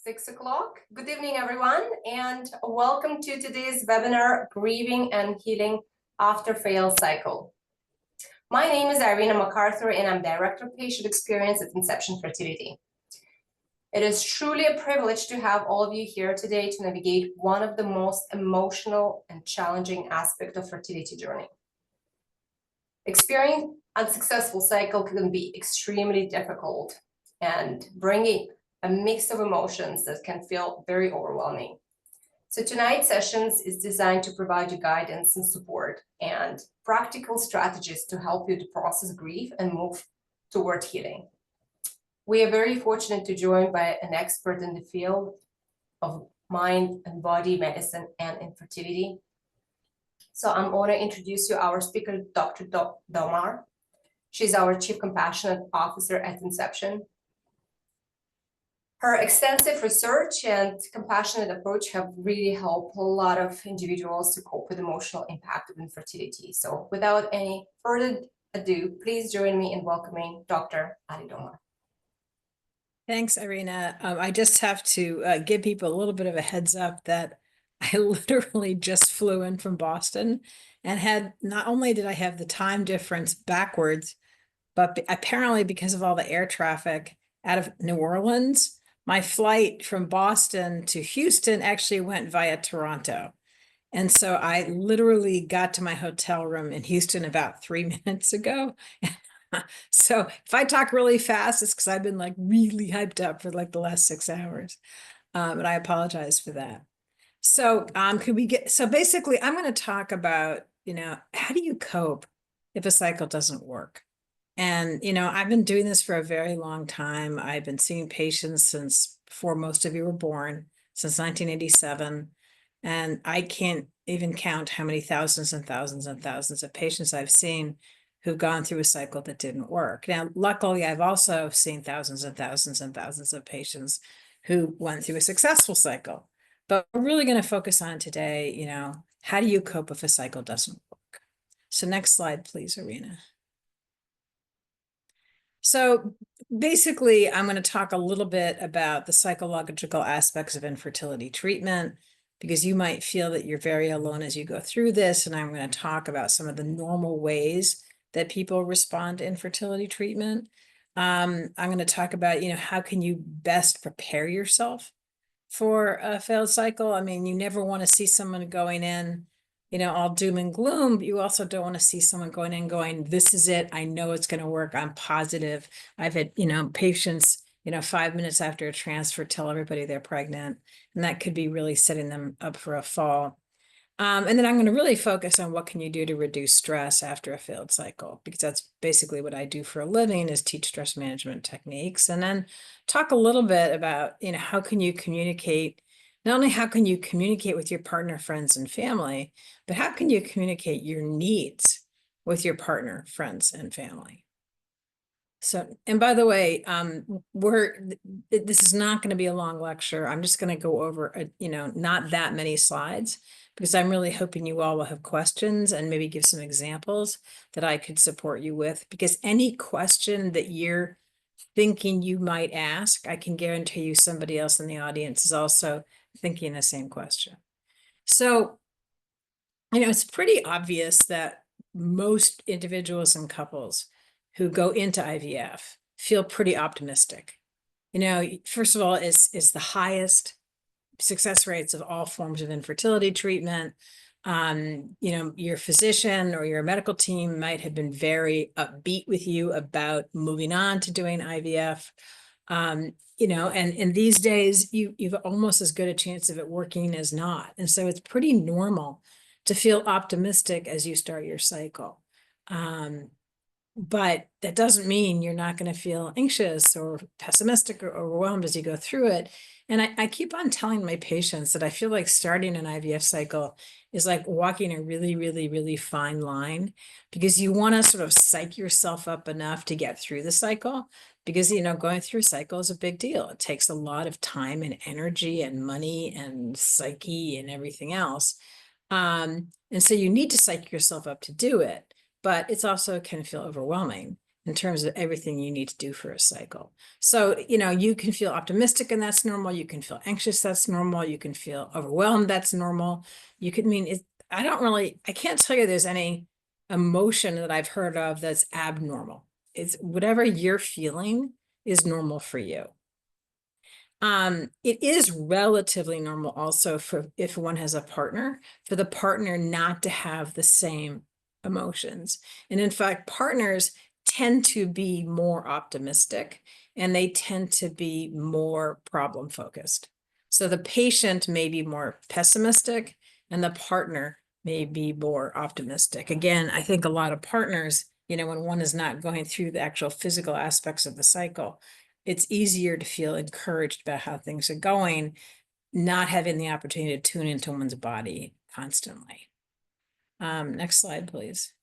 6 o'clock. Good evening, everyone, and welcome to today's webinar, Grieving and Healing After Failed Cycle. My name is Irina MacArthur, and I'm Director of Patient Experience at Inception Fertility. It is truly a privilege to have all of you here today to navigate one of the most emotional and challenging aspects of fertility journey. Experiencing an unsuccessful cycle can be extremely difficult and bringing a mix of emotions that can feel very overwhelming. So tonight's sessions is designed to provide you guidance and support and practical strategies to help you to process grief and move toward healing. We are very fortunate to join by an expert in the field of mind and body medicine and infertility. So I'm going to introduce you our speaker, Dr. Domar. She's our Chief Compassionate Officer at Inception. Her extensive research and compassionate approach have really helped a lot of individuals to cope with emotional impact of infertility. So without any further ado, please join me in welcoming Dr. Ali Domar. Thanks, Irina. I just have to give people a little bit of a heads up that I literally just flew in from Boston and had, not only did I have the time difference backwards, but apparently because of all the air traffic out of New Orleans, my flight from Boston to Houston actually went via Toronto. And so I literally got to my hotel room in Houston about 3 minutes ago. So if I talk really fast, it's because I've been like really hyped up for like the last 6 hours. But I apologize for that. So so basically I'm going to talk about, how do you cope if a cycle doesn't work? And, I've been doing this for a very long time. I've been seeing patients since before most of you were born, since 1987. And I can't even count how many thousands and thousands and thousands of patients I've seen who've gone through a cycle that didn't work. Now, luckily, I've also seen thousands and thousands and thousands of patients who went through a successful cycle. But we're really going to focus on today, how do you cope if a cycle doesn't work? So next slide, please, Irina. So basically, I'm going to talk a little bit about the psychological aspects of infertility treatment, because you might feel that you're very alone as you go through this. And I'm going to talk about some of the normal ways that people respond to infertility treatment. I'm going to talk about, how can you best prepare yourself for a failed cycle? I mean, you never want to see someone going in, all doom and gloom, but you also don't want to see someone going in going, this is it. I know it's going to work. I'm positive. I've had, patients, 5 minutes after a transfer tell everybody they're pregnant, and that could be really setting them up for a fall. And then I'm going to really focus on what can you do to reduce stress after a failed cycle, because that's basically what I do for a living, is teach stress management techniques. And then talk a little bit about, how can you communicate, not only how can you communicate with your partner, friends, and family, but how can you communicate your needs with your partner, friends, and family? So, and by the way, this is not going to be a long lecture. I'm just going to go over, not that many slides, because I'm really hoping you all will have questions and maybe give some examples that I could support you with, because any question that you're thinking you might ask, I can guarantee you somebody else in the audience is also thinking the same question. So, it's pretty obvious that most individuals and couples who go into IVF feel pretty optimistic. First of all, it's the highest success rates of all forms of infertility treatment. Your physician or your medical team might have been very upbeat with you about moving on to doing IVF. And these days you've almost as good a chance of it working as not. And so it's pretty normal to feel optimistic as you start your cycle. But that doesn't mean you're not going to feel anxious or pessimistic or overwhelmed as you go through it. And I keep on telling my patients that I feel like starting an IVF cycle is like walking a really, really, really fine line, because you want to sort of psych yourself up enough to get through the cycle, because, going through a cycle is a big deal. It takes a lot of time and energy and money and psyche and everything else. And so you need to psych yourself up to do it. But it's also can feel overwhelming. in terms of everything you need to do for a cycle. So, you can feel optimistic and that's normal. You can feel anxious, that's normal. You can feel overwhelmed, that's normal. You could I can't tell you there's any emotion that I've heard of that's abnormal. It's whatever you're feeling is normal for you. It is relatively normal also for if one has a partner, for the partner not to have the same emotions. And in fact, partners tend to be more optimistic and they tend to be more problem focused. So the patient may be more pessimistic and the partner may be more optimistic. Again, I think a lot of partners, when one is not going through the actual physical aspects of the cycle, it's easier to feel encouraged about how things are going, not having the opportunity to tune into one's body constantly. Next slide, please.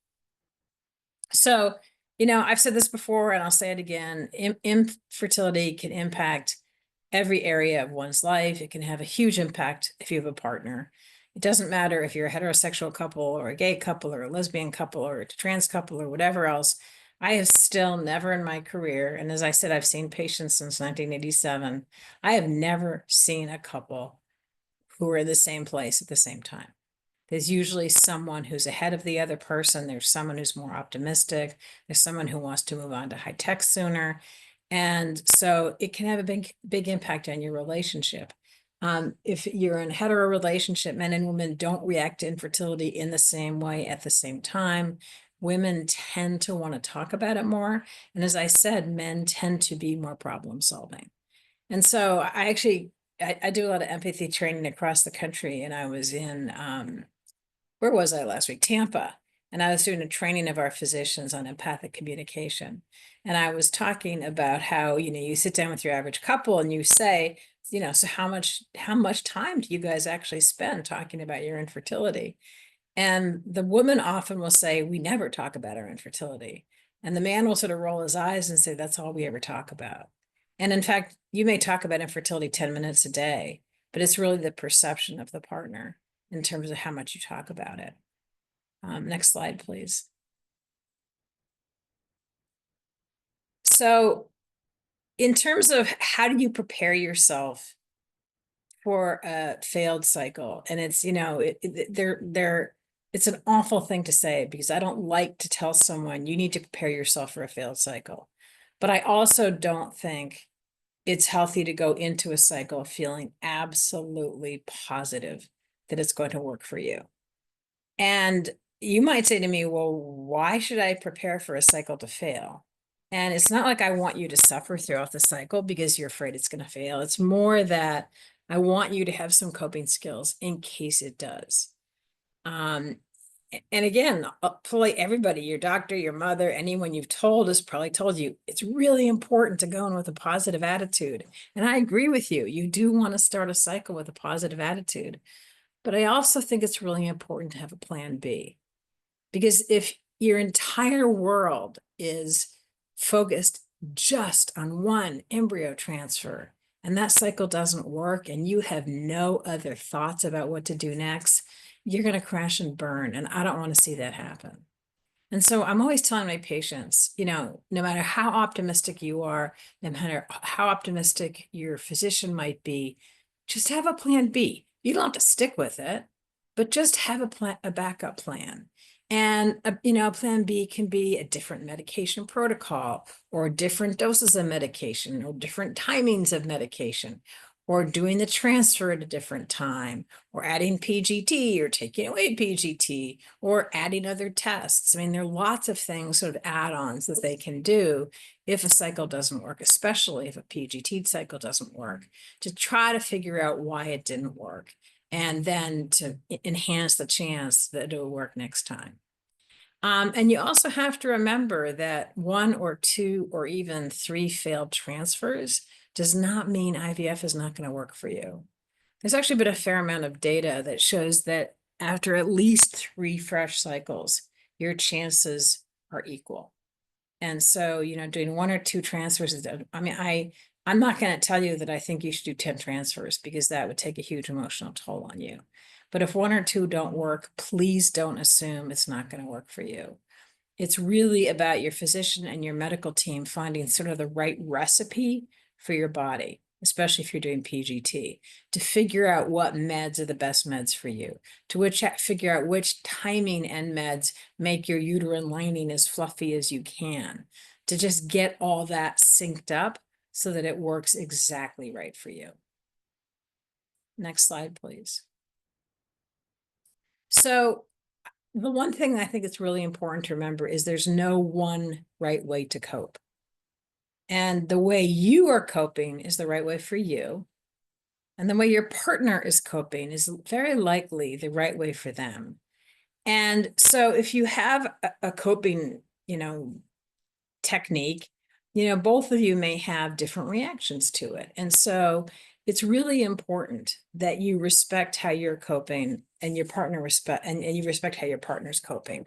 So, I've said this before and I'll say it again, infertility can impact every area of one's life. It can have a huge impact if you have a partner. It doesn't matter if you're a heterosexual couple or a gay couple or a lesbian couple or a trans couple or whatever else. I have still never in my career, and as I said, I've seen patients since 1987, I have never seen a couple who are in the same place at the same time. There's usually someone who's ahead of the other person. There's someone who's more optimistic. There's someone who wants to move on to high tech sooner. And so it can have a big impact on your relationship. If you're in a hetero relationship, men and women don't react to infertility in the same way at the same time. Women tend to want to talk about it more. And as I said, men tend to be more problem solving. And so I do a lot of empathy training across the country. And I was in, where was I last week? Tampa. And I was doing a training of our physicians on empathic communication. And I was talking about how, you sit down with your average couple and you say, so how much time do you guys actually spend talking about your infertility? And the woman often will say, we never talk about our infertility. And the man will sort of roll his eyes and say, that's all we ever talk about. And in fact, you may talk about infertility 10 minutes a day, but it's really the perception of the partner in terms of how much you talk about it. Next slide, please. So in terms of how do you prepare yourself for a failed cycle? And it's, it's an awful thing to say because I don't like to tell someone you need to prepare yourself for a failed cycle. But I also don't think it's healthy to go into a cycle feeling absolutely positive that it's going to work for you. And you might say to me, well, why should I prepare for a cycle to fail? And it's not like I want you to suffer throughout the cycle because you're afraid it's going to fail. It's more that I want you to have some coping skills in case it does. And again, probably everybody, your doctor, your mother, anyone you've told has probably told you it's really important to go in with a positive attitude. And I agree with you. You do want to start a cycle with a positive attitude. But I also think it's really important to have a plan B. Because if your entire world is focused just on one embryo transfer and that cycle doesn't work and you have no other thoughts about what to do next, you're going to crash and burn. And I don't want to see that happen. And so I'm always telling my patients, no matter how optimistic you are, no matter how optimistic your physician might be, just have a plan B. You don't have to stick with it, but just have a backup plan. And a plan B can be a different medication protocol or different doses of medication or different timings of medication or doing the transfer at a different time or adding PGT or taking away PGT or adding other tests. I mean, there are lots of things, sort of add-ons that they can do if a cycle doesn't work, especially if a PGT cycle doesn't work, to try to figure out why it didn't work and then to enhance the chance that it will work next time. And you also have to remember that 1 or 2 or even 3 failed transfers does not mean IVF is not going to work for you. There's actually been a fair amount of data that shows that after at least 3 fresh cycles, your chances are equal. And so, doing 1 or 2 transfers, I'm not going to tell you that I think you should do 10 transfers because that would take a huge emotional toll on you. But if 1 or 2 don't work, please don't assume it's not going to work for you. It's really about your physician and your medical team finding sort of the right recipe for your body, especially if you're doing PGT, to figure out what meds are the best meds for you, figure out which timing and meds make your uterine lining as fluffy as you can, to just get all that synced up so that it works exactly right for you. Next slide, please. So the one thing I think it's really important to remember is there's no one right way to cope. And the way you are coping is the right way for you. And the way your partner is coping is very likely the right way for them. And so if you have a coping, technique, both of you may have different reactions to it. And so it's really important that you respect how you're coping and your partner and you respect how your partner's coping.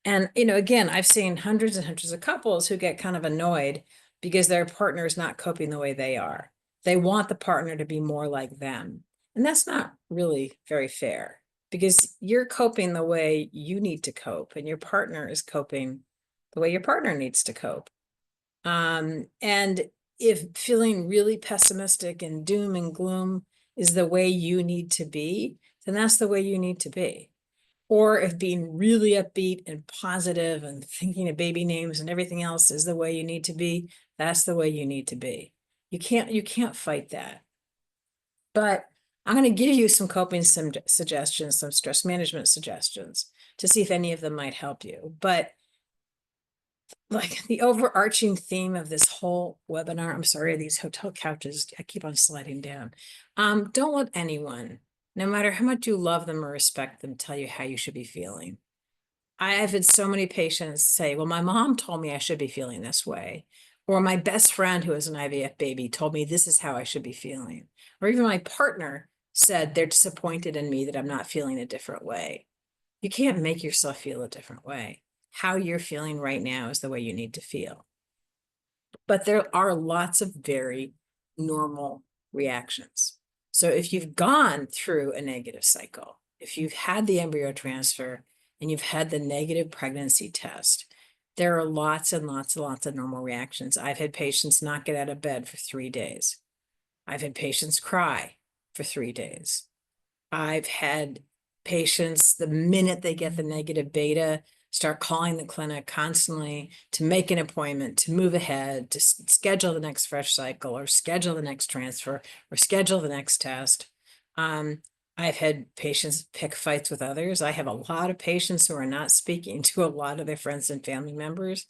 And, again, I've seen hundreds and hundreds of couples who get kind of annoyed because their partner is not coping the way they are. They want the partner to be more like them. And that's not really very fair because you're coping the way you need to cope and your partner is coping the way your partner needs to cope. And if feeling really pessimistic and doom and gloom is the way you need to be, then that's the way you need to be. Or if being really upbeat and positive and thinking of baby names and everything else is the way you need to be, that's the way you need to be. You can't fight that. But I'm going to give you some coping suggestions, some stress management suggestions to see if any of them might help you. But like the overarching theme of this whole webinar, I'm sorry, these hotel couches, I keep on sliding down. Don't let anyone, no matter how much you love them or respect them, tell you how you should be feeling. I've had so many patients say, well, my mom told me I should be feeling this way. Or my best friend who is an IVF baby told me this is how I should be feeling. Or even my partner said they're disappointed in me that I'm not feeling a different way. You can't make yourself feel a different way. How you're feeling right now is the way you need to feel. But there are lots of very normal reactions. So if you've gone through a negative cycle, if you've had the embryo transfer and you've had the negative pregnancy test, there are lots and lots and lots of normal reactions. I've had patients not get out of bed for 3 days. I've had patients cry for 3 days. I've had patients, the minute they get the negative beta, start calling the clinic constantly to make an appointment, to move ahead, to schedule the next fresh cycle or schedule the next transfer or schedule the next test. I've had patients pick fights with others. I have a lot of patients who are not speaking to a lot of their friends and family members.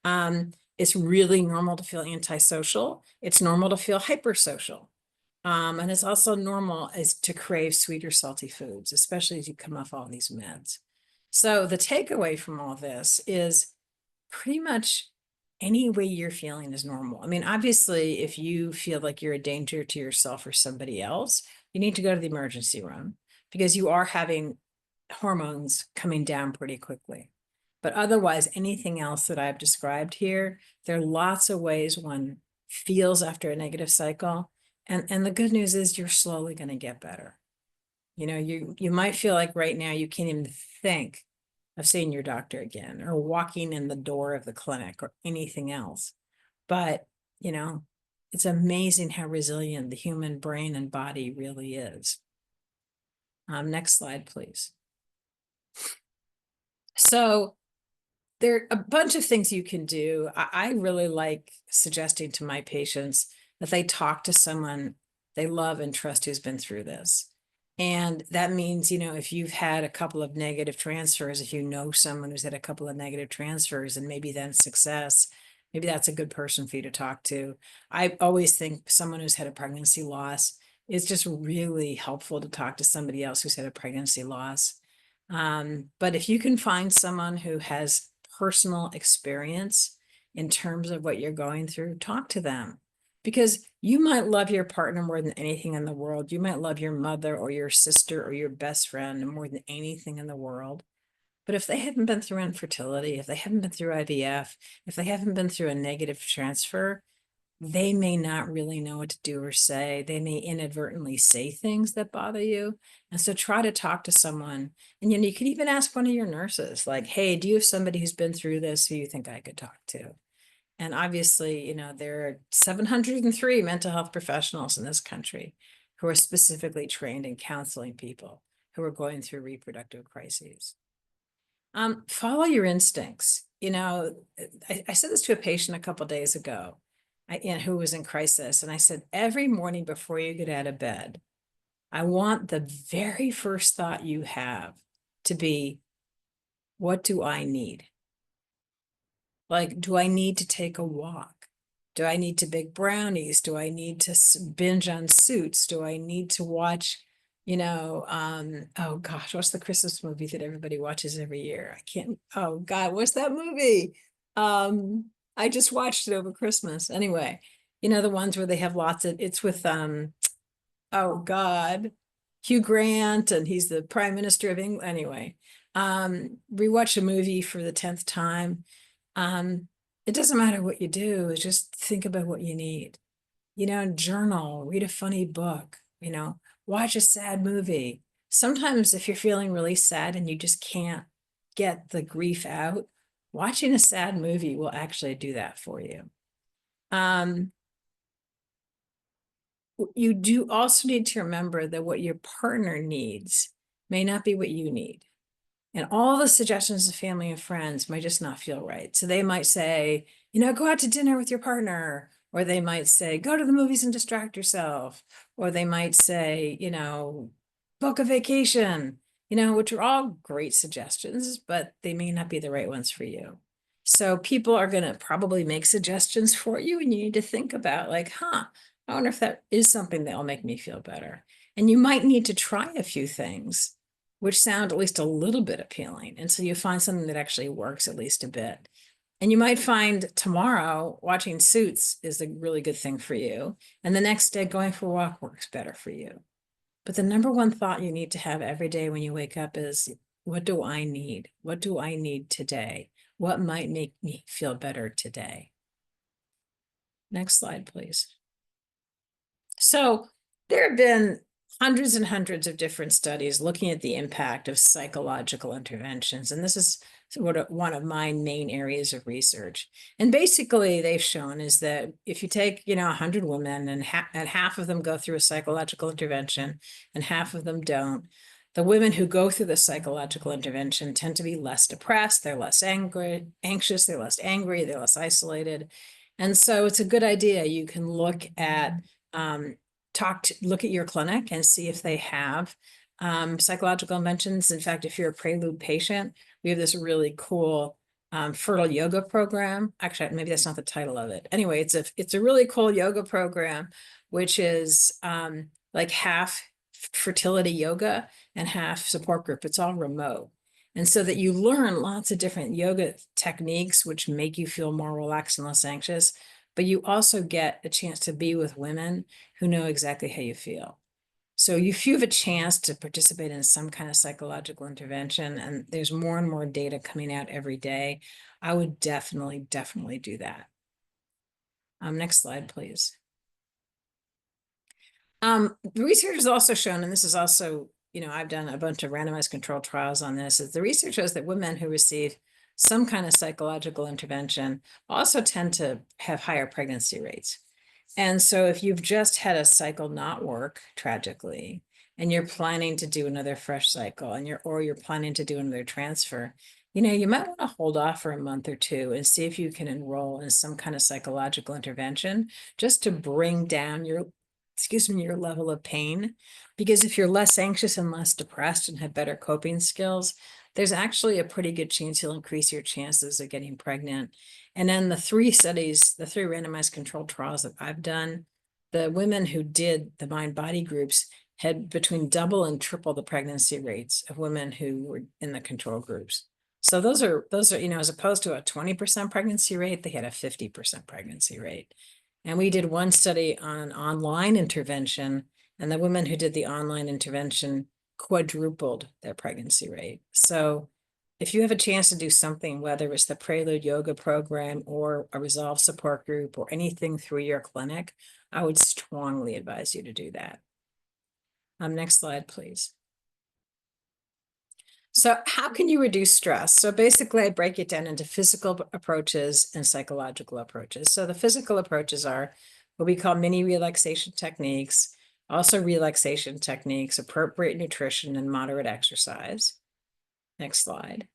It's really normal to feel antisocial. It's normal to feel hypersocial. And it's also normal is to crave sweet or salty foods, especially as you come off all these meds. So the takeaway from all this is pretty much any way you're feeling is normal. I mean, obviously, if you feel like you're a danger to yourself or somebody else, you need to go to the emergency room because you are having hormones coming down pretty quickly. But otherwise, anything else that I've described here, there are lots of ways one feels after a negative cycle. And the good news is you're slowly going to get better. You might feel like right now you can't even think of seeing your doctor again or walking in the door of the clinic or anything else. But, it's amazing how resilient the human brain and body really is. Next slide, please. So there are a bunch of things you can do. I really like suggesting to my patients that they talk to someone they love and trust who's been through this. And that means, if you've had a couple of negative transfers, if you know someone who's had a couple of negative transfers and maybe then success, maybe that's a good person for you to talk to. I always think someone who's had a pregnancy loss, it's just really helpful to talk to somebody else who's had a pregnancy loss. But if you can find someone who has personal experience in terms of what you're going through, talk to them. Because you might love your partner more than anything in the world. You might love your mother or your sister or your best friend more than anything in the world. But if they haven't been through infertility, if they haven't been through IVF, if they haven't been through a negative transfer, they may not really know what to do or say. They may inadvertently say things that bother you. And so try to talk to someone. And you could even ask one of your nurses, like, hey, do you have somebody who's been through this who you think I could talk to? And obviously, there are 703 mental health professionals in this country who are specifically trained in counseling people who are going through reproductive crises. Follow your instincts. I said this to a patient a couple days ago, who was in crisis, and I said, every morning before you get out of bed, I want the very first thought you have to be, what do I need? Like, do I need to take a walk? Do I need to bake brownies? Do I need to binge on Suits? Do I need to watch, oh gosh, what's the Christmas movie that everybody watches every year? I can't, oh God, what's that movie? I just watched it over Christmas. Anyway, the ones where they have lots of, it's with, oh God, Hugh Grant, and he's the Prime Minister of England. Anyway, rewatch a movie for the 10th time. It doesn't matter what you do, just think about what you need. Journal, read a funny book, watch a sad movie. Sometimes if you're feeling really sad and you just can't get the grief out, watching a sad movie will actually do that for you. You do also need to remember that what your partner needs may not be what you need. And all the suggestions of family and friends might just not feel right. So they might say, go out to dinner with your partner. Or they might say, go to the movies and distract yourself. Or they might say, book a vacation, which are all great suggestions, but they may not be the right ones for you. So people are going to probably make suggestions for you, and you need to think about, like, I wonder if that is something that will make me feel better. And you might need to try a few things which sound at least a little bit appealing. And so you find something that actually works at least a bit. And you might find tomorrow watching Suits is a really good thing for you. And the next day going for a walk works better for you. But the number one thought you need to have every day when you wake up is, what do I need? What do I need today? What might make me feel better today? Next slide, please. So there have been hundreds and hundreds of different studies looking at the impact of psychological interventions. And this is one of my main areas of research. And basically they've shown is that if you take, 100 women and half of them go through a psychological intervention and half of them don't, the women who go through the psychological intervention tend to be less depressed, they're less anxious, they're less angry, they're less isolated. And so it's a good idea. You can look at look at your clinic and see if they have psychological interventions. In fact, if you're a Prelude patient, we have this really cool fertile yoga program. Actually, maybe that's not the title of it. Anyway, it's a really cool yoga program, which is like half fertility yoga and half support group. It's all remote. And so that you learn lots of different yoga techniques, which make you feel more relaxed and less anxious, but you also get a chance to be with women who know exactly how you feel. So if you have a chance to participate in some kind of psychological intervention, and there's more and more data coming out every day, I would definitely do that. Next slide, please. The research has also shown, and this is also, I've done a bunch of randomized controlled trials on this, is the research shows that women who receive some kind of psychological intervention also tend to have higher pregnancy rates. And so if you've just had a cycle not work, tragically, and you're planning to do another fresh cycle, and you're planning to do another transfer, you might want to hold off for a month or two and see if you can enroll in some kind of psychological intervention just to bring down your level of pain. Because if you're less anxious and less depressed and have better coping skills, there's actually a pretty good chance you'll increase your chances of getting pregnant. And then the three randomized controlled trials that I've done, the women who did the mind-body groups had between double and triple the pregnancy rates of women who were in the control groups. So those are, as opposed to a 20% pregnancy rate, they had a 50% pregnancy rate. And we did one study on an online intervention, and the women who did the online intervention quadrupled their pregnancy rate. So if you have a chance to do something, whether it's the Prelude Yoga program or a Resolve support group or anything through your clinic, I would strongly advise you to do that. Next slide, please. So how can you reduce stress? So basically, I break it down into physical approaches and psychological approaches. So the physical approaches are what we call mini relaxation techniques, also relaxation techniques, appropriate nutrition, and moderate exercise. Next slide.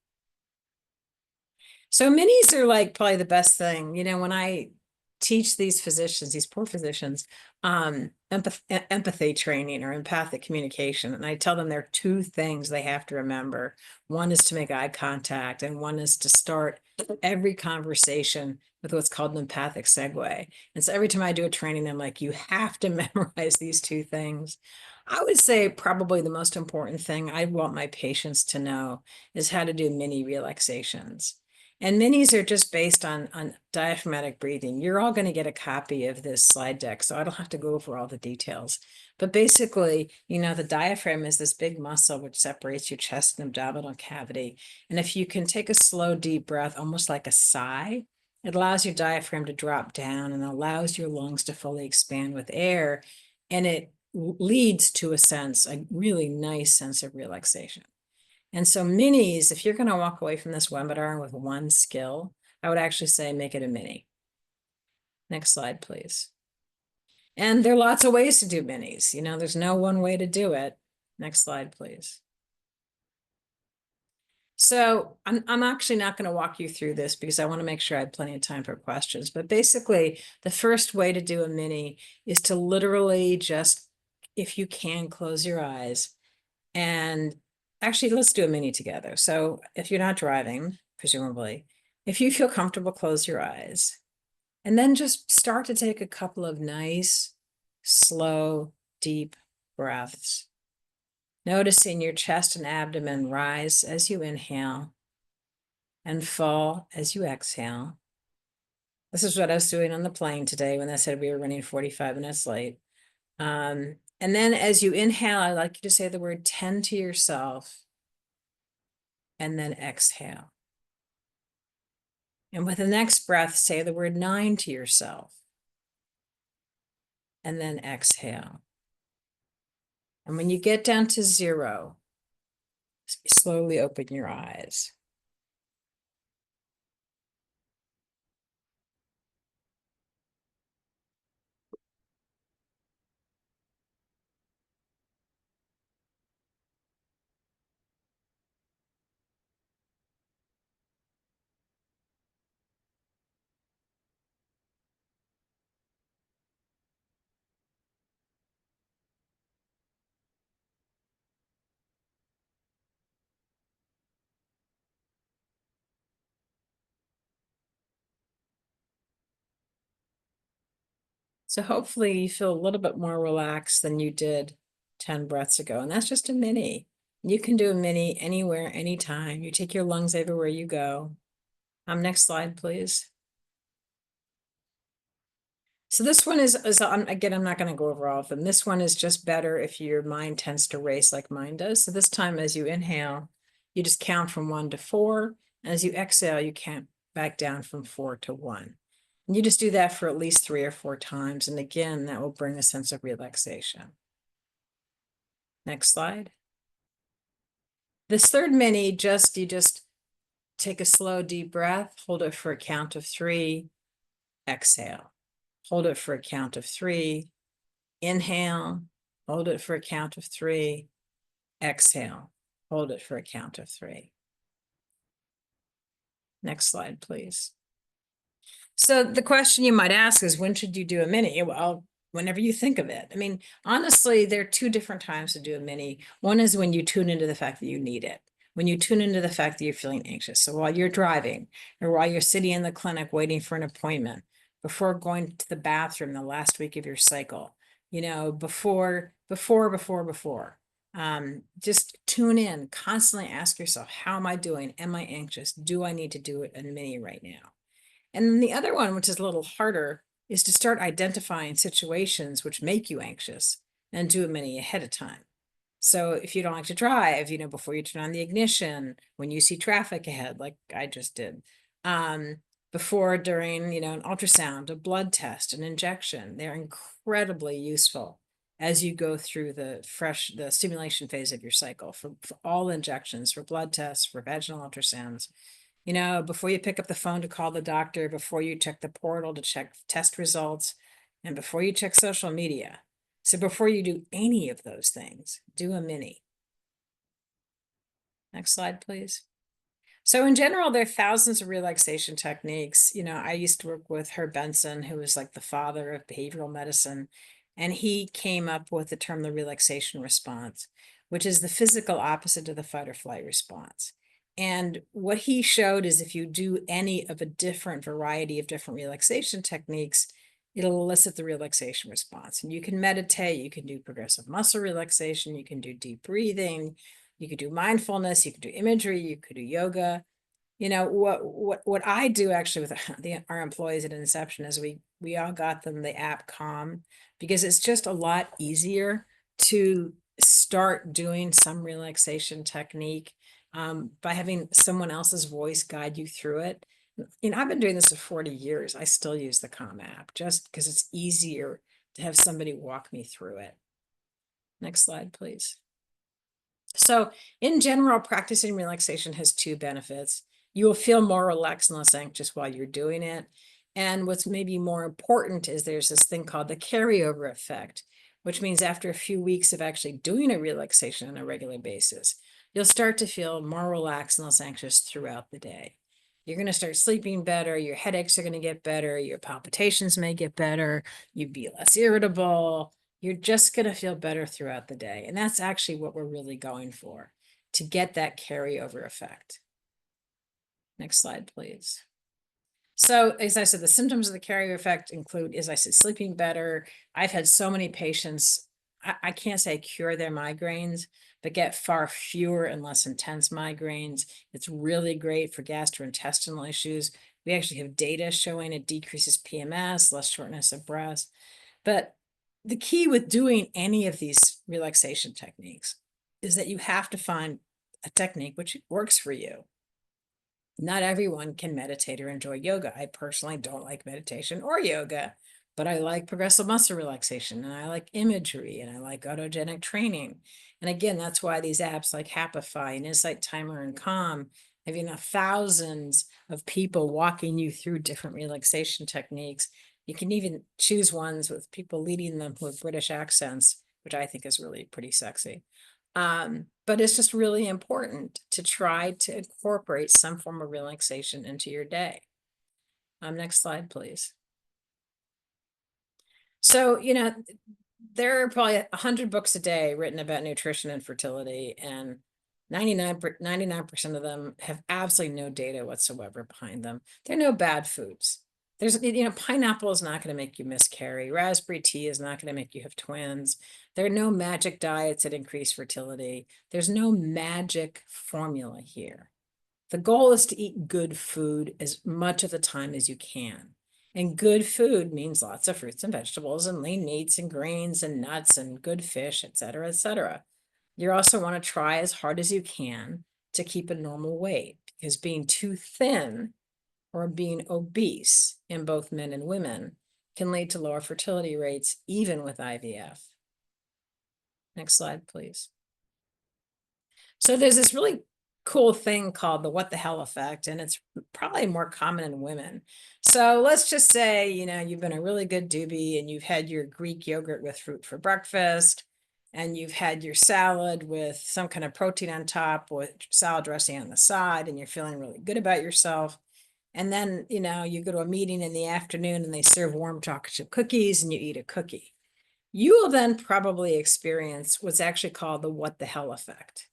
So minis are like probably the best thing. You know, when I teach these physicians, these poor physicians, empathy training or empathic communication, and I tell them there are two things they have to remember. One is to make eye contact, and one is to start every conversation with what's called an empathic segue. And so every time I do a training, I'm like, you have to memorize these two things. I would say probably the most important thing I want my patients to know is how to do mini relaxations. And minis are just based on diaphragmatic breathing. You're all going to get a copy of this slide deck, so I don't have to go over all the details. But basically, you know, the diaphragm is this big muscle which separates your chest and abdominal cavity. And if you can take a slow, deep breath, almost like a sigh, it allows your diaphragm to drop down and allows your lungs to fully expand with air. And it leads to a really nice sense of relaxation. And so minis, if you're going to walk away from this webinar with one skill, I would actually say make it a mini. Next slide, please. And there are lots of ways to do minis. You know, there's no one way to do it. Next slide, please. So I'm actually not going to walk you through this because I want to make sure I have plenty of time for questions. But basically, the first way to do a mini is to literally just, if you can, close your eyes. And actually, let's do a mini together. So if you're not driving, presumably, if you feel comfortable, close your eyes. And then just start to take a couple of nice, slow, deep breaths. Noticing your chest and abdomen rise as you inhale and fall as you exhale. This is what I was doing on the plane today when I said we were running 45 minutes late. And then as you inhale, I'd like you to say the word 10 to yourself and then exhale. And with the next breath, say the word 9 to yourself and then exhale. And when you get down to 0, slowly open your eyes. So hopefully you feel a little bit more relaxed than you did 10 breaths ago. And that's just a mini. You can do a mini anywhere, anytime. You take your lungs everywhere you go. Next slide, please. So this one is again, I'm not going to go over all of them. This one is just better if your mind tends to race like mine does. So this time as you inhale, you just count from 1 to 4. And as you exhale, you count back down from 4 to 1. And you just do that for at least 3 or 4 times. And again, that will bring a sense of relaxation. Next slide. This third mini, you just take a slow, deep breath, hold it for a count of 3, exhale. Hold it for a count of 3, inhale, hold it for a count of 3, exhale, hold it for a count of 3. Next slide, please. So the question you might ask is, when should you do a mini? Well, whenever you think of it. I mean, honestly, there are 2 different times to do a mini. One is when you tune into the fact that you need it. When you tune into the fact that you're feeling anxious. So while you're driving or while you're sitting in the clinic waiting for an appointment, before going to the bathroom the last week of your cycle, you know, before. Just tune in, constantly ask yourself, how am I doing? Am I anxious? Do I need to do it a mini right now? And then the other one, which is a little harder, is to start identifying situations which make you anxious and do a mini ahead of time. So if you don't like to drive, before you turn on the ignition, when you see traffic ahead, like I just did, um, before, during, an ultrasound, a blood test, an injection, they're incredibly useful as you go through the stimulation phase of your cycle for all injections, for blood tests, for vaginal ultrasounds. Before you pick up the phone to call the doctor, before you check the portal to check test results, and before you check social media. So before you do any of those things, do a mini. Next slide, please. So in general, there are thousands of relaxation techniques. I used to work with Herb Benson, who was like the father of behavioral medicine, and he came up with the term the relaxation response, which is the physical opposite of the fight or flight response. And what he showed is if you do any of a different variety of different relaxation techniques, it'll elicit the relaxation response. And you can meditate, you can do progressive muscle relaxation, you can do deep breathing, you could do mindfulness, you could do imagery, you could do yoga. What I do actually with our employees at Inception is we all got them the app Calm, because it's just a lot easier to start doing some relaxation technique by having someone else's voice guide you through it. I've been doing this for 40 years. I still use the Calm app just because it's easier to have somebody walk me through it. Next slide, please. So in general, practicing relaxation has two benefits. You will feel more relaxed and less anxious while you're doing it. And what's maybe more important is there's this thing called the carryover effect, which means after a few weeks of actually doing a relaxation on a regular basis, you'll start to feel more relaxed and less anxious throughout the day. You're going to start sleeping better. Your headaches are going to get better. Your palpitations may get better. You'd be less irritable. You're just going to feel better throughout the day. And that's actually what we're really going for, to get that carryover effect. Next slide, please. So as I said, the symptoms of the carryover effect include, as I said, sleeping better. I've had so many patients, I can't say cure their migraines, but get far fewer and less intense migraines. It's really great for gastrointestinal issues. We actually have data showing it decreases PMS, less shortness of breath. But the key with doing any of these relaxation techniques is that you have to find a technique which works for you. Not everyone can meditate or enjoy yoga. I personally don't like meditation or yoga, but I like progressive muscle relaxation, and I like imagery, and I like autogenic training. And again, that's why these apps like Happify and Insight Timer and Calm have thousands of people walking you through different relaxation techniques. You can even choose ones with people leading them with British accents, which I think is really pretty sexy. But it's just really important to try to incorporate some form of relaxation into your day. Next slide, please. So, there are probably 100 books a day written about nutrition and fertility, and 99% of them have absolutely no data whatsoever behind them. They're no bad foods. There's, pineapple is not going to make you miscarry. Raspberry tea is not going to make you have twins. There are no magic diets that increase fertility. There's no magic formula here. The goal is to eat good food as much of the time as you can. And good food means lots of fruits and vegetables and lean meats and grains and nuts and good fish, et cetera, et cetera. You also want to try as hard as you can to keep a normal weight, because being too thin or being obese in both men and women can lead to lower fertility rates, even with IVF. Next slide, please. So there's this really cool thing called the what the hell effect, and it's probably more common in women. So let's just say, you've been a really good doobie and you've had your Greek yogurt with fruit for breakfast, and you've had your salad with some kind of protein on top with salad dressing on the side, and you're feeling really good about yourself. And then, you go to a meeting in the afternoon and they serve warm chocolate chip cookies and you eat a cookie. You will then probably experience what's actually called the what the hell effect.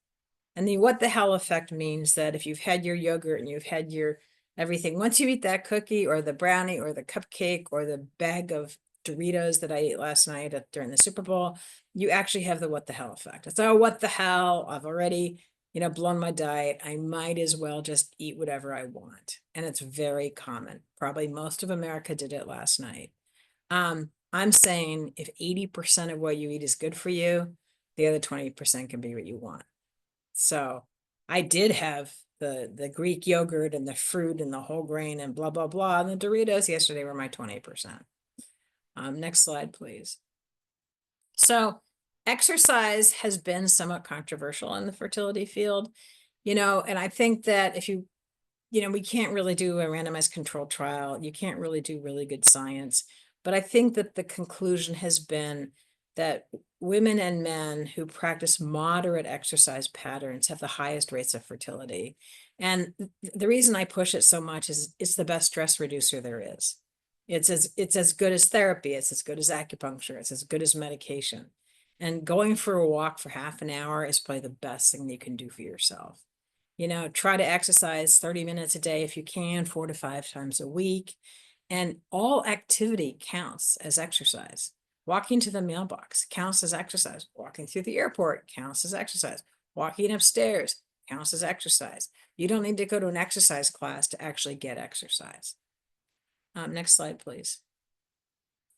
And the what the hell effect means that if you've had your yogurt and you've had your everything, once you eat that cookie or the brownie or the cupcake or the bag of Doritos that I ate last night during the Super Bowl, you actually have the what the hell effect. It's, oh, what the hell? I've already, blown my diet. I might as well just eat whatever I want. And it's very common. Probably most of America did it last night. I'm saying if 80% of what you eat is good for you, The other 20% can be what you want. So I did have the Greek yogurt and the fruit and the whole grain and blah, blah, blah. And the Doritos yesterday were my 20%. Next slide, please. So exercise has been somewhat controversial in the fertility field, and I think that if we can't really do a randomized controlled trial. You can't really do really good science. But I think that the conclusion has been that women and men who practice moderate exercise patterns have the highest rates of fertility. And the reason I push it so much is it's the best stress reducer there is. It's as good as therapy. It's as good as acupuncture. It's as good as medication. And going for a walk for half an hour is probably the best thing you can do for yourself. Try to exercise 30 minutes a day if you can, 4 to 5 times a week. And all activity counts as exercise. Walking to the mailbox counts as exercise. Walking through the airport counts as exercise. Walking upstairs counts as exercise. You don't need to go to an exercise class to actually get exercise. Next slide, please.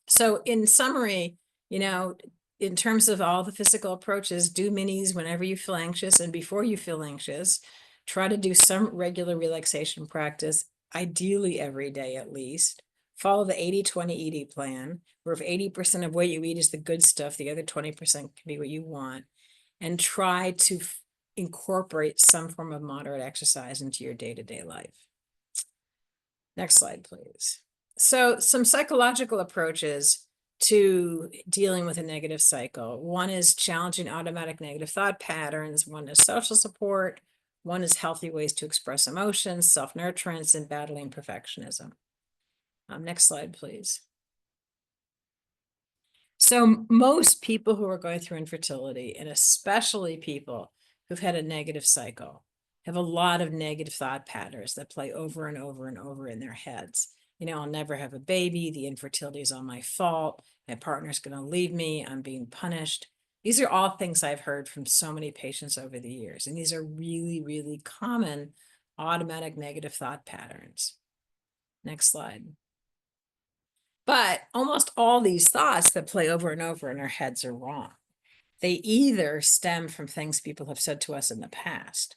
So in summary, in terms of all the physical approaches, do minis whenever you feel anxious and before you feel anxious. Try to do some regular relaxation practice, ideally every day at least. Follow the 80-20 eating plan, where if 80% of what you eat is the good stuff, the other 20% can be what you want. And try to incorporate some form of moderate exercise into your day-to-day life. Next slide, please. So some psychological approaches to dealing with a negative cycle. One is challenging automatic negative thought patterns. One is social support. One is healthy ways to express emotions, self-nurturance, and battling perfectionism. Next slide, please. So most people who are going through infertility, and especially people who've had a negative cycle, have a lot of negative thought patterns that play over and over and over in their heads. I'll never have a baby. The infertility is all my fault. My partner's going to leave me. I'm being punished. These are all things I've heard from so many patients over the years. And these are really, really common automatic negative thought patterns. Next slide. But almost all these thoughts that play over and over in our heads are wrong. They either stem from things people have said to us in the past,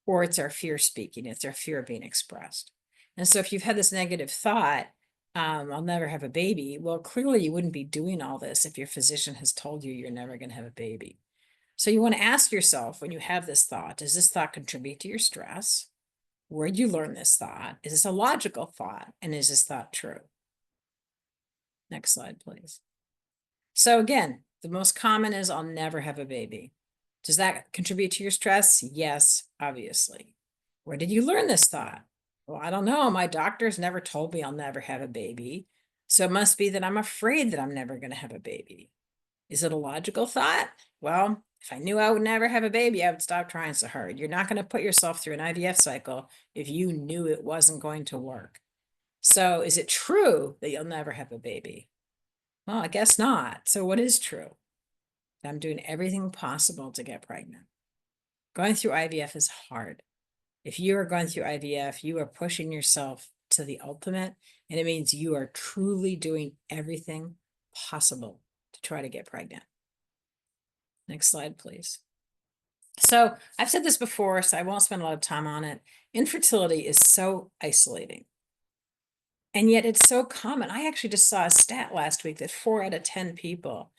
or it's our fear speaking. It's our fear being expressed. And so if you've had this negative thought, I'll never have a baby, well, clearly you wouldn't be doing all this if your physician has told you you're never going to have a baby. So you want to ask yourself when you have this thought, does this thought contribute to your stress? Where did you learn this thought? Is this a logical thought? And is this thought true? Next slide, please. So again, the most common is I'll never have a baby. Does that contribute to your stress? Yes, obviously. Where did you learn this thought? Well, I don't know. My doctor's never told me I'll never have a baby. So it must be that I'm afraid that I'm never going to have a baby. Is it a logical thought? Well, if I knew I would never have a baby, I would stop trying so hard. You're not going to put yourself through an IVF cycle if you knew it wasn't going to work. So is it true that you'll never have a baby? Well, I guess not. So what is true? I'm doing everything possible to get pregnant. Going through IVF is hard. If you are going through IVF, you are pushing yourself to the ultimate, and it means you are truly doing everything possible to try to get pregnant. Next slide, please. So I've said this before, so I won't spend a lot of time on it. Infertility is so isolating. And yet it's so common. I actually just saw a stat last week that 4 out of 10 people,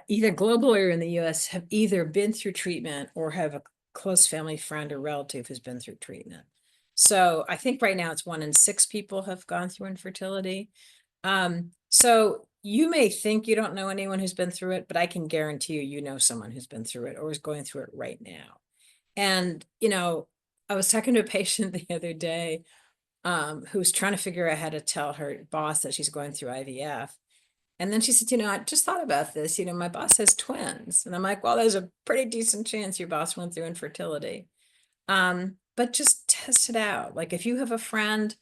either globally or in the US, have either been through treatment or have a close family friend or relative who's been through treatment. So I think right now it's 1 in 6 people have gone through infertility. So you may think you don't know anyone who's been through it, but I can guarantee you know someone who's been through it or is going through it right now. And, I was talking to a patient the other day who's trying to figure out how to tell her boss that she's going through IVF. And then she said, I just thought about this, my boss has twins. And I'm like, well, there's a pretty decent chance your boss went through infertility. But just test it out. Like if you have a friend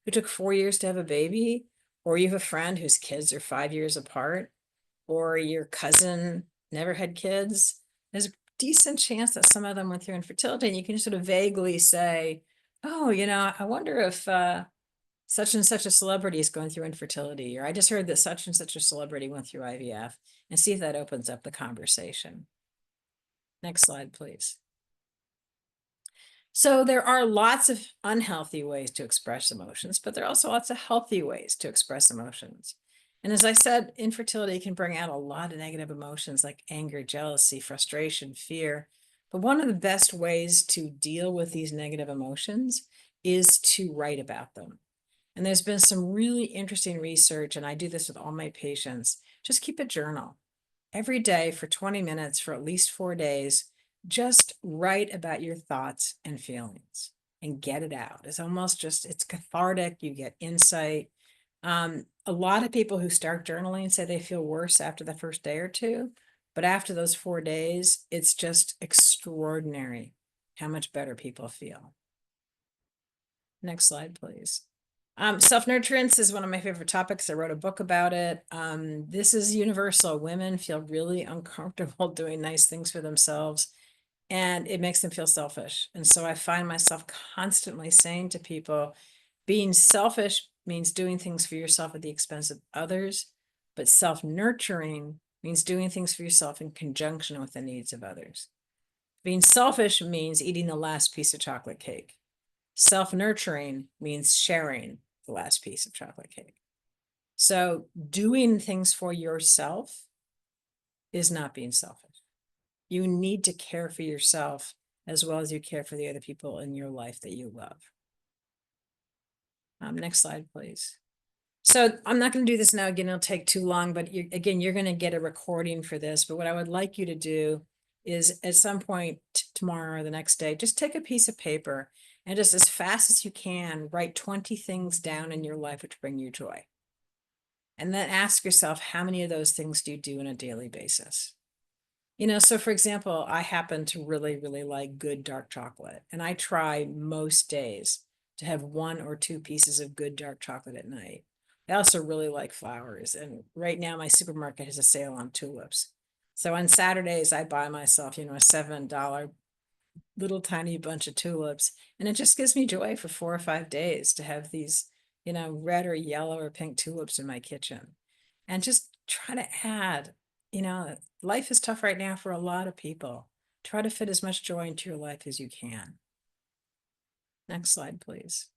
who took 4 years to have a baby, or you have a friend whose kids are 5 years apart, or your cousin never had kids, there's a decent chance that some of them went through infertility. And you can sort of vaguely say, oh, I wonder if such and such a celebrity is going through infertility, or I just heard that such and such a celebrity went through IVF, and see if that opens up the conversation. Next slide, please. So there are lots of unhealthy ways to express emotions, but there are also lots of healthy ways to express emotions. And as I said, infertility can bring out a lot of negative emotions like anger, jealousy, frustration, fear. But one of the best ways to deal with these negative emotions is to write about them. And there's been some really interesting research, and I do this with all my patients. Just keep a journal every day for 20 minutes for at least 4 days. Just write about your thoughts and feelings and get it out. It's almost just, it's cathartic. You get insight. A lot of people who start journaling say they feel worse after the first day or two, but after those 4 days, it's just extraordinary how much better people feel. Next slide, please. Self-nurturance is one of my favorite topics. I wrote a book about it. This is universal. Women feel really uncomfortable doing nice things for themselves, and it makes them feel selfish. And so I find myself constantly saying to people, being selfish means doing things for yourself at the expense of others, but self-nurturing means doing things for yourself in conjunction with the needs of others. Being selfish means eating the last piece of chocolate cake. Self-nurturing means sharing the last piece of chocolate cake. So doing things for yourself is not being selfish. You need to care for yourself as well as you care for the other people in your life that you love. Next slide, please. So I'm not going to do this now. Again, it'll take too long, but you're going to get a recording for this. But what I would like you to do is at some point tomorrow or the next day, just take a piece of paper and just as fast as you can, write 20 things down in your life which bring you joy. And then ask yourself, how many of those things do you do on a daily basis? So for example, I happen to really, really like good dark chocolate. And I try most days to have 1 or 2 pieces of good dark chocolate at night. I also really like flowers. And right now my supermarket has a sale on tulips. So on Saturdays, I buy myself, a $7 little tiny bunch of tulips. And it just gives me joy for 4 or 5 days to have these, red or yellow or pink tulips in my kitchen. And just try to add, life is tough right now for a lot of people. Try to fit as much joy into your life as you can. Next slide, please.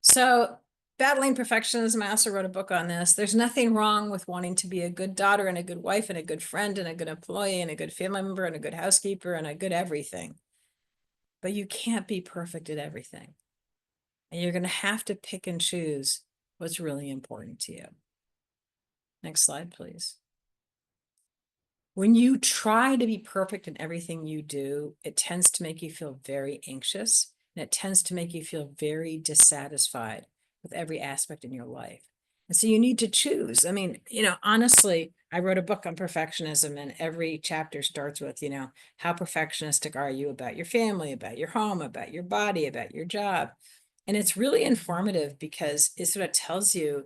So battling perfectionism, I also wrote a book on this. There's nothing wrong with wanting to be a good daughter and a good wife and a good friend and a good employee and a good family member and a good housekeeper and a good everything. But you can't be perfect at everything. And you're going to have to pick and choose what's really important to you. Next slide, please. When you try to be perfect in everything you do, it tends to make you feel very anxious, and it tends to make you feel very dissatisfied with every aspect in your life. And so you need to choose. I mean, honestly, I wrote a book on perfectionism, and every chapter starts with, how perfectionistic are you about your family, about your home, about your body, about your job? And it's really informative because it sort of tells you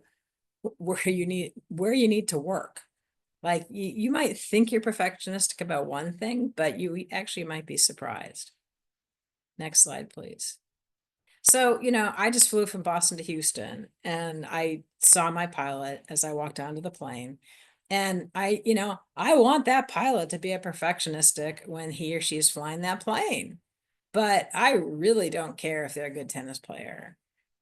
where you need to work. Like you might think you're perfectionistic about one thing, but you actually might be surprised. Next slide, please. So, I just flew from Boston to Houston and I saw my pilot as I walked onto the plane. And I want that pilot to be a perfectionistic when he or she is flying that plane. But I really don't care if they're a good tennis player.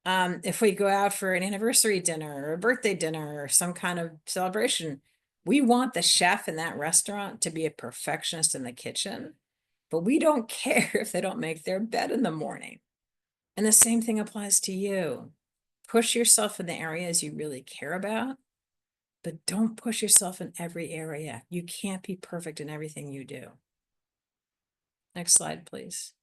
If we go out for an anniversary dinner or a birthday dinner or some kind of celebration, we want the chef in that restaurant to be a perfectionist in the kitchen, but we don't care if they don't make their bed in the morning. And the same thing applies to you. Push yourself in the areas you really care about, but don't push yourself in every area. You can't be perfect in everything you do. Next slide, please.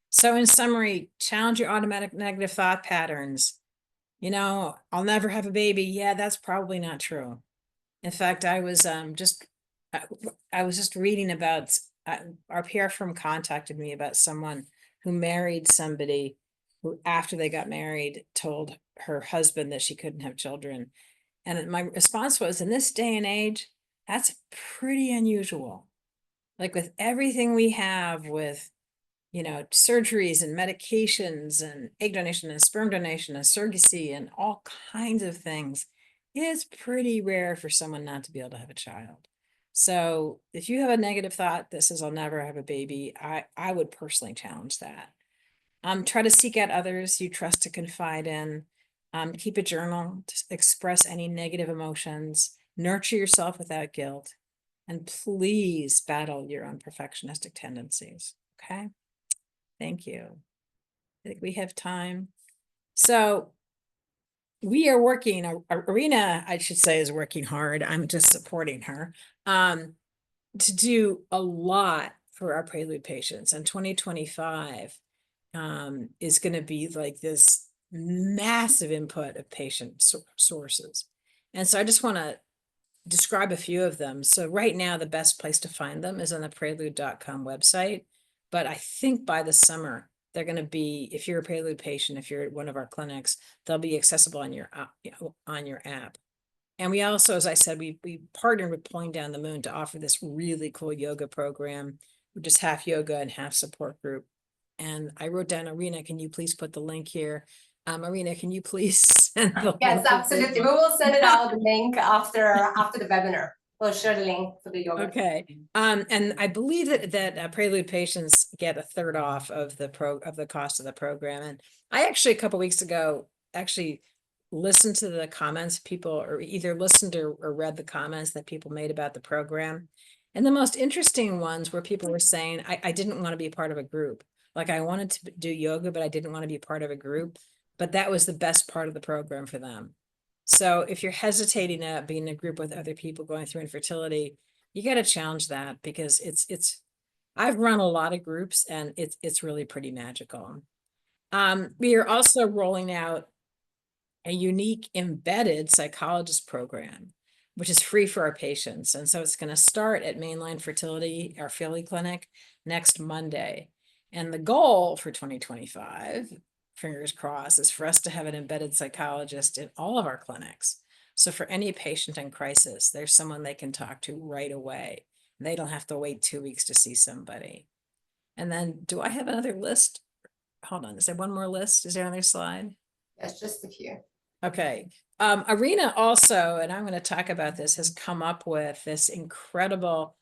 So in summary, challenge your automatic negative thought patterns. I'll never have a baby. Yeah, that's probably not true. In fact, I was just reading about our PR firm contacted me about someone who married somebody who, after they got married, told her husband that she couldn't have children. And my response was, in this day and age, that's pretty unusual. Like with everything we have with surgeries and medications and egg donation and sperm donation and surrogacy and all kinds of things, it's pretty rare for someone not to be able to have a child. So if you have a negative thought that says I'll never have a baby, I would personally challenge that. Try to seek out others you trust to confide in. Keep a journal to express any negative emotions. Nurture yourself without guilt. And please battle your own perfectionistic tendencies. Okay. Thank you. I think we have time. So we are working, Arena, I should say, is working hard. I'm just supporting her. To do a lot for our prelude patients, and 2025 is going to be like this massive input of patient sources. And so I just want to describe a few of them. So right now, the best place to find them is on the prelude.com website. But I think by the summer, they're going to be, if you're a prelude patient, if you're at one of our clinics, they'll be accessible on your app. And we also, as I said, we partnered with Pulling Down the Moon to offer this really cool yoga program, which is half yoga and half support group. And I wrote down, Arena, can you please put the link here? Arena, can you please send the Yes, link? absolutely. We will send it out the link after the webinar. We'll share the link for the yoga. Okay. And I believe that Prelude patients get a third off of the cost of the program. And I actually a couple weeks ago actually listened to the comments people, or either listened or read the comments that people made about the program. And the most interesting ones were people were saying, I didn't want to be a part of a group. Like I wanted to do yoga, but I didn't want to be part of a group. But that was the best part of the program for them. So if you're hesitating at being in a group with other people going through infertility, you got to challenge that, because it's I've run a lot of groups and it's really pretty magical. We are also rolling out a unique embedded psychologist program, which is free for our patients. And so it's going to start at Mainline Fertility, our Philly clinic, next Monday. And the goal for 2025, fingers crossed, is for us to have an embedded psychologist in all of our clinics. So for any patient in crisis, there's someone they can talk to right away. They don't have to wait 2 weeks to see somebody. And then, do I have another list? Hold on, is there one more list? Is there another slide? Yes, just a few. Okay. Arena also, and I'm going to talk about this, has come up with this incredible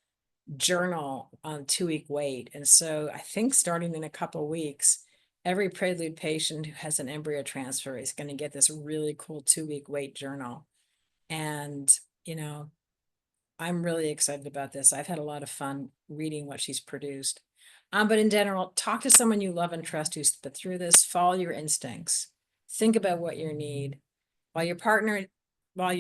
journal on 2-week wait. And so I think starting in a couple of weeks, every prelude patient who has an embryo transfer is going to get this really cool 2-week wait journal. And, I'm really excited about this. I've had a lot of fun reading what she's produced. But in general, talk to someone you love and trust who's been through this. Follow your instincts. Think about what you need. While your partner what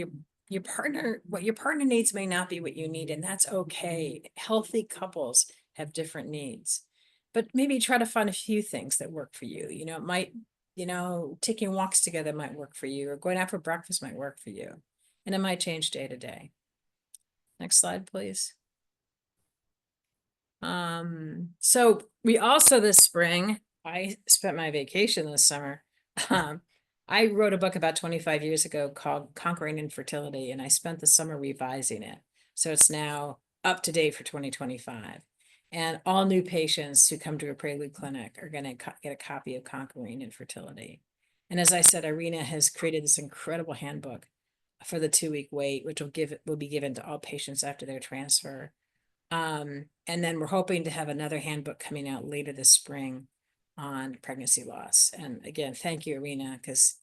your partner needs may not be what you need, and that's okay. Healthy couples have different needs, but maybe try to find a few things that work for you. It might, taking walks together might work for you, or going out for breakfast might work for you, and it might change day to day. Next slide, please. So we also, this spring, I spent my vacation this summer. I wrote a book about 25 years ago called Conquering Infertility, and I spent the summer revising it. So it's now up to date for 2025. And all new patients who come to a prelude clinic are going to get a copy of Conquering Infertility. And as I said, Irina has created this incredible handbook for the 2-week wait, which will be given to all patients after their transfer. And then we're hoping to have another handbook coming out later this spring on pregnancy loss. And again, thank you, Irina, because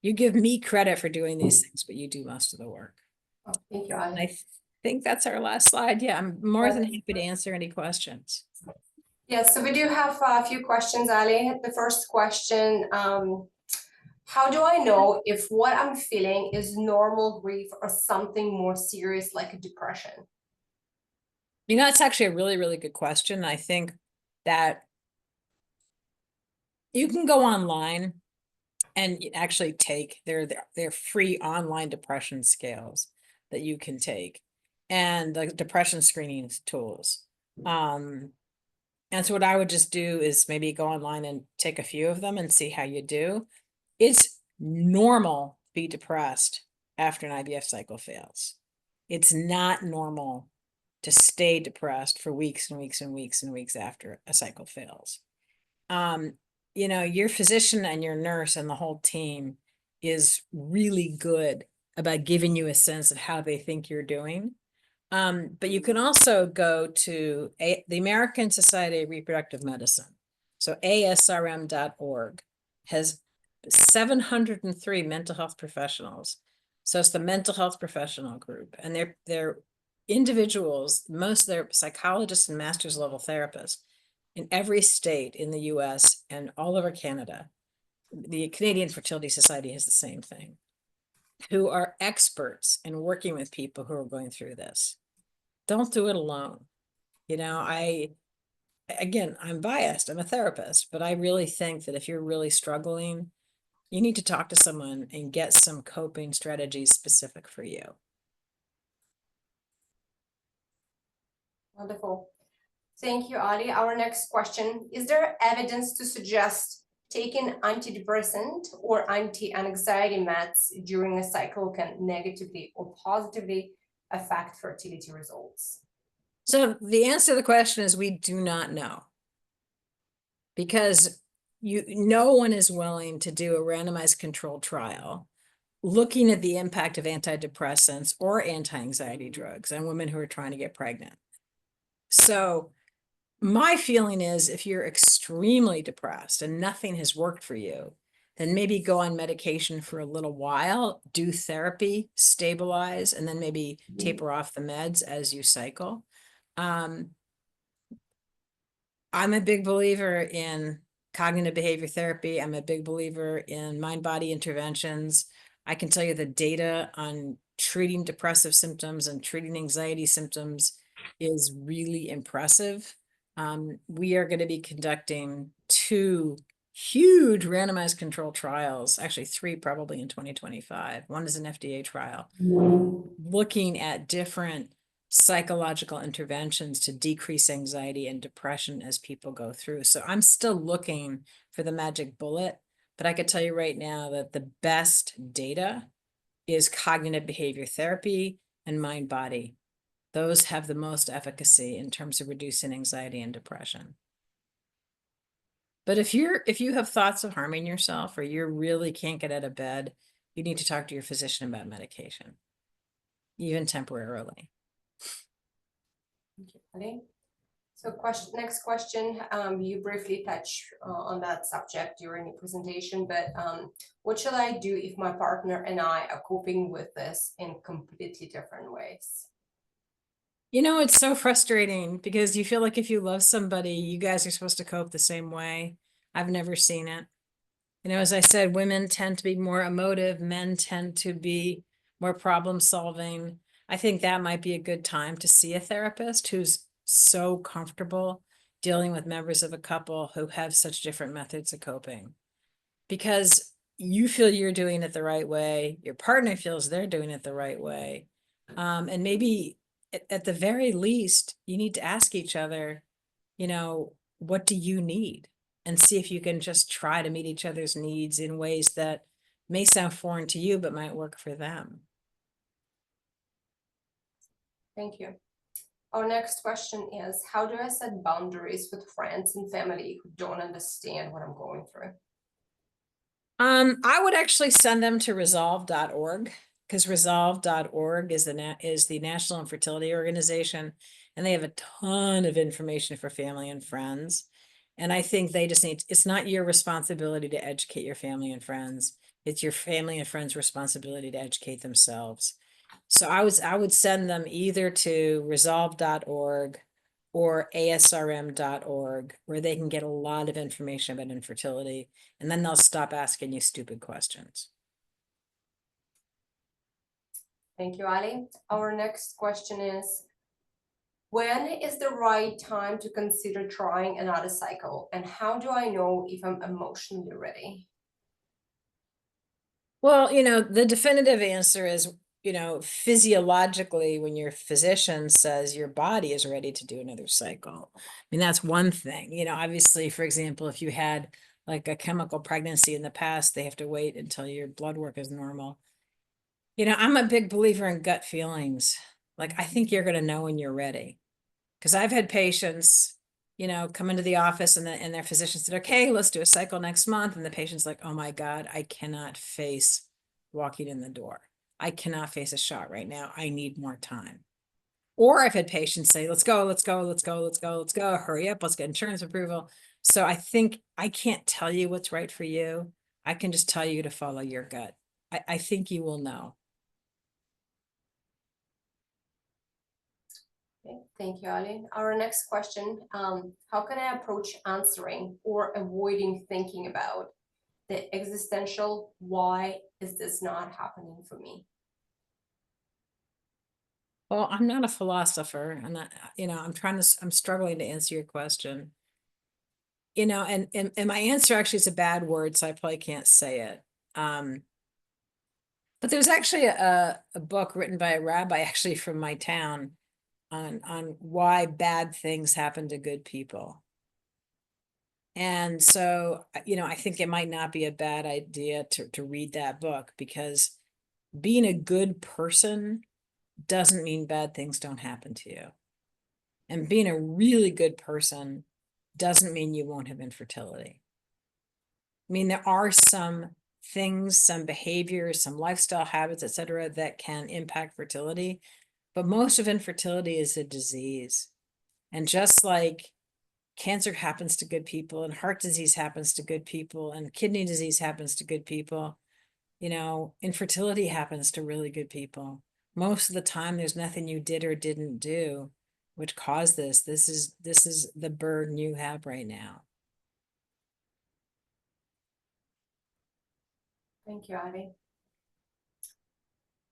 you give me credit for doing these things, but you do most of the work. Oh, thank you, Ali. I think that's our last slide. Yeah, I'm more than happy to answer any questions. Yes, so we do have a few questions, Ali. The first question, how do I know if what I'm feeling is normal grief or something more serious like a depression? That's actually a really, really good question. I think that you can go online and actually take they're free online depression scales that you can take, and like depression screening tools. And so what I would just do is maybe go online and take a few of them and see how you do. It's normal to be depressed after an IVF cycle fails. It's not normal to stay depressed for weeks and weeks and weeks and weeks after a cycle fails. Your physician and your nurse and the whole team is really good about giving you a sense of how they think you're doing. But you can also go to the American Society of Reproductive Medicine. So ASRM.org has 703 mental health professionals. So it's the mental health professional group, and they're individuals, most of their psychologists and master's level therapists in every state in the US and all over Canada. The Canadian Fertility Society has the same thing, who are experts in working with people who are going through this. Don't do it alone. You know, again, I'm biased, I'm a therapist, but I really think that if you're really struggling, you need to talk to someone and get some coping strategies specific for you. Wonderful. Thank you, Ali. Our next question, is there evidence to suggest taking antidepressant or anti-anxiety meds during a cycle can negatively or positively affect fertility results? So the answer to the question is we do not know. Because no one is willing to do a randomized controlled trial looking at the impact of antidepressants or anti-anxiety drugs on women who are trying to get pregnant. So my feeling is if you're extremely depressed and nothing has worked for you, then maybe go on medication for a little while, do therapy, stabilize, and then maybe taper off the meds as you cycle. I'm a big believer in cognitive behavior therapy. I'm a big believer in mind-body interventions. I can tell you the data on treating depressive symptoms and treating anxiety symptoms is really impressive. We are going to be conducting 2 huge randomized controlled trials, actually 3 probably in 2025. One is an FDA trial, looking at different psychological interventions to decrease anxiety and depression as people go through. So I'm still looking for the magic bullet, but I could tell you right now that the best data is cognitive behavior therapy and mind body. Those have the most efficacy in terms of reducing anxiety and depression. But if you have thoughts of harming yourself or you really can't get out of bed, you need to talk to your physician about medication, even temporarily. Thank you, Ali. So next question, you briefly touched on that subject during your presentation, but what shall I do if my partner and I are coping with this in completely different ways? You know, it's so frustrating because you feel like if you love somebody, you guys are supposed to cope the same way. I've never seen it. You know, as I said, women tend to be more emotive, men tend to be more problem solving. I think that might be a good time to see a therapist who's so comfortable dealing with members of a couple who have such different methods of coping. Because you feel you're doing it the right way, your partner feels they're doing it the right way. And maybe at the very least, you need to ask each other, you know, what do you need? And see if you can just try to meet each other's needs in ways that may sound foreign to you, but might work for them. Thank you. Our next question is, how do I set boundaries with friends and family who don't understand what I'm going through? I would actually send them to resolve.org because resolve.org is the National Infertility Organization, and they have a ton of information for family and friends. And I think they just it's not your responsibility to educate your family and friends. It's your family and friends' responsibility to educate themselves. So I would send them either to resolve.org or asrm.org, where they can get a lot of information about infertility, and then they'll stop asking you stupid questions. Thank you, Ali. Our next question is, when is the right time to consider trying another cycle, and how do I know if I'm emotionally ready? Well, you know, the definitive answer is, you know, physiologically, when your physician says your body is ready to do another cycle. I mean, that's one thing. You know, obviously, for example, if you had like a chemical pregnancy in the past, they have to wait until your blood work is normal. You know, I'm a big believer in gut feelings. Like, I think you're going to know when you're ready. Because I've had patients, you know, come into the office and their physician said, okay, let's do a cycle next month. And the patient's like, oh my God, I cannot face walking in the door. I cannot face a shot right now. I need more time. Or I've had patients say, let's go, let's go, let's go, let's go, let's go, hurry up, let's get insurance approval. So I think I can't tell you what's right for you. I can just tell you to follow your gut. I think you will know. Okay, thank you, Ali. Our next question, how can I approach answering or avoiding thinking about the existential, why is this not happening for me? Well, I'm not a philosopher. I'm not, I'm struggling to answer your question. And my answer actually is a bad word, so I probably can't say it. But there's actually a book written by a rabbi actually from my town on why bad things happen to good people. And so, I think it might not be a bad idea to read that book, because being a good person doesn't mean bad things don't happen to you. And being a really good person doesn't mean you won't have infertility. I mean, there are some things, some behaviors, some lifestyle habits, et cetera, that can impact fertility, but most of infertility is a disease. And just like cancer happens to good people, and heart disease happens to good people, and kidney disease happens to good people, infertility happens to really good people. Most of the time, there's nothing you did or didn't do which caused this. This is the burden you have right now. Thank you, Ali.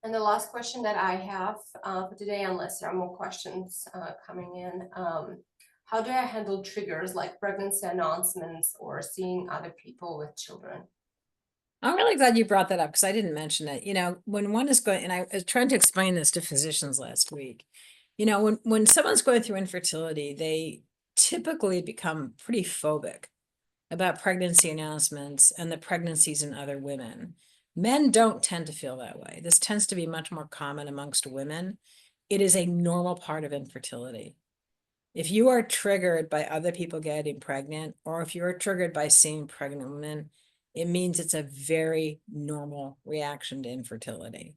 And the last question that I have for today, unless there are more questions coming in, how do I handle triggers like pregnancy announcements or seeing other people with children? I'm really glad you brought that up, because I didn't mention it. When one is going, and I was trying to explain this to physicians last week, when someone's going through infertility, they typically become pretty phobic about pregnancy announcements and the pregnancies in other women. Men don't tend to feel that way. This tends to be much more common amongst women. It is a normal part of infertility. If you are triggered by other people getting pregnant, or if you're triggered by seeing pregnant women, it means it's a very normal reaction to infertility.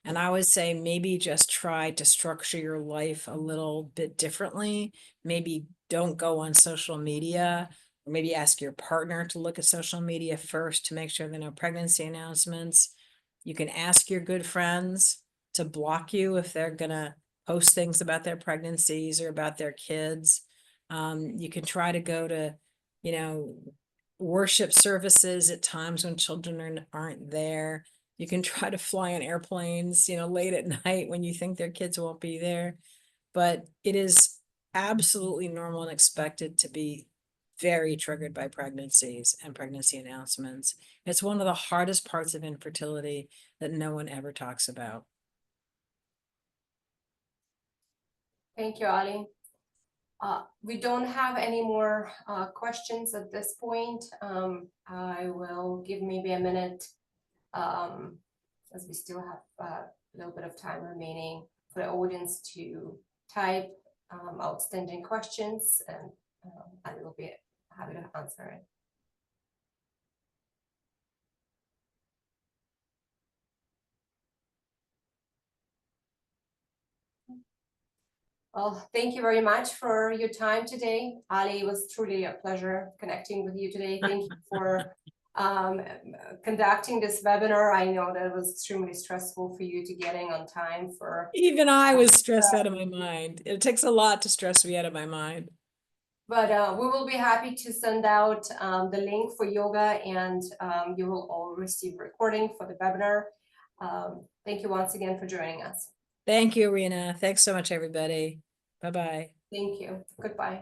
And I would say maybe just try to structure your life a little bit differently. Maybe don't go on social media, or maybe ask your partner to look at social media first to make sure there are no pregnancy announcements. You can ask your good friends to block you if they're gonna post things about their pregnancies or about their kids. You can try to go to, worship services at times when children aren't there. You can try to fly on airplanes, late at night when you think their kids won't be there. But it is absolutely normal and expected to be very triggered by pregnancies and pregnancy announcements. It's one of the hardest parts of infertility that no one ever talks about. Thank you, Ali. We don't have any more questions at this point. I will give maybe a minute, as we still have a little bit of time remaining, for the audience to type outstanding questions, and I will be happy to answer it. Well, thank you very much for your time today. Ali, it was truly a pleasure connecting with you today. Thank you for conducting this webinar. I know that it was extremely stressful for you to getting on time for. Even I was stressed out of my mind. It takes a lot to stress me out of my mind. But we will be happy to send out the link for yoga, and you will all receive recording for the webinar. Thank you once again for joining us. Thank you, Rena. Thanks so much, everybody. Bye-bye. Thank you. Goodbye.